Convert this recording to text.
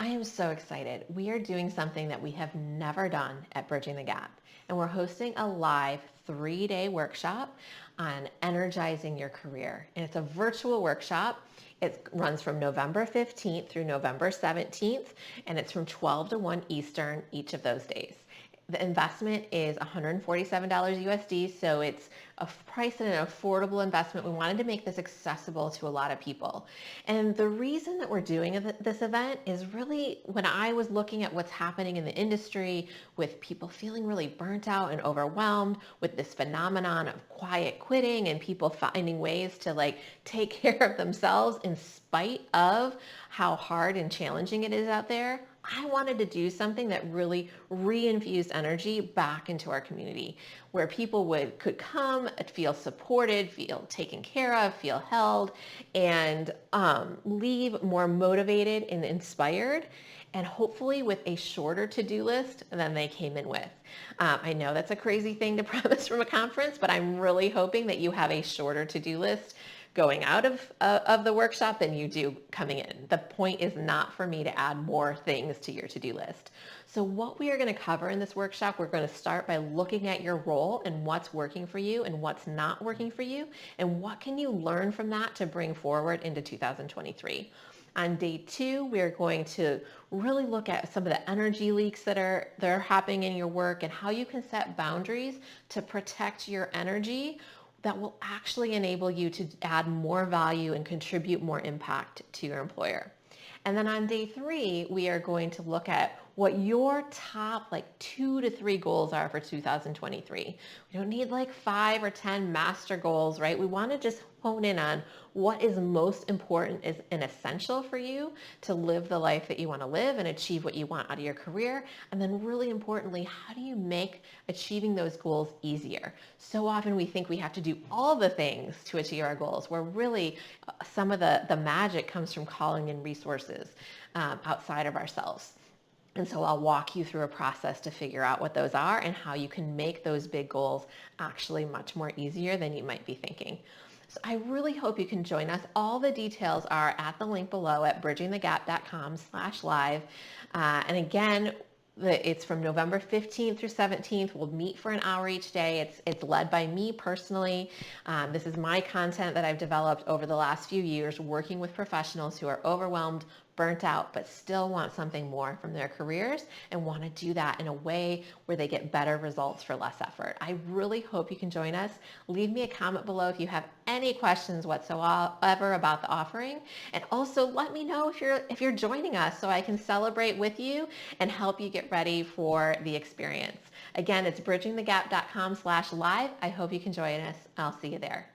I am so excited. We are doing something that we have never done at Bridging the Gap, and we're hosting a live 3-day workshop on energizing your career. And it's a virtual workshop. It runs from November 15th through November 17th, and it's from 12 to 1 Eastern each of those days. The investment is $147 USD, so it's a price and an affordable investment. We wanted to make this accessible to a lot of people. And the reason that we're doing this event is really when I was looking at what's happening in the industry with people feeling really burnt out and overwhelmed with this phenomenon of quiet quitting and people finding ways to take care of themselves in spite of how hard and challenging it is out there. I wanted to do something that really reinfused energy back into our community, where people could come, feel supported, feel taken care of, feel held, and leave more motivated and inspired, and hopefully with a shorter to-do list than they came in with. I know that's a crazy thing to promise from a conference, but I'm really hoping that you have a shorter to-do list going out of the workshop than you do coming in. The point is not for me to add more things to your to-do list. So what we are going to cover in this workshop, we're going to start by looking at your role and what's working for you and what's not working for you, and what can you learn from that to bring forward into 2023. On day 2, we're going to really look at some of the energy leaks that are happening in your work and how you can set boundaries to protect your energy that will actually enable you to add more value and contribute more impact to your employer. And then on day 3, we are going to look at what your top 2 to 3 goals are for 2023. We don't need 5 or 10 master goals, right? We want to just hone in on what is most important and essential for you to live the life that you want to live and achieve what you want out of your career. And then really importantly, how do you make achieving those goals easier? So often we think we have to do all the things to achieve our goals, where really some of the magic comes from calling in resources outside of ourselves. And so I'll walk you through a process to figure out what those are and how you can make those big goals actually much more easier than you might be thinking. So I really hope you can join us. All the details are at the link below at bridgingthegap.com/live. And again, it's from November 15th through 17th. We'll meet for an hour each day. It's led by me personally. This is my content that I've developed over the last few years working with professionals who are overwhelmed, burnt out, but still want something more from their careers and want to do that in a way where they get better results for less effort. I really hope you can join us. Leave me a comment below if you have any questions whatsoever about the offering. And also let me know if you're joining us so I can celebrate with you and help you get ready for the experience. Again, it's bridgingthegap.com/live. I hope you can join us. I'll see you there.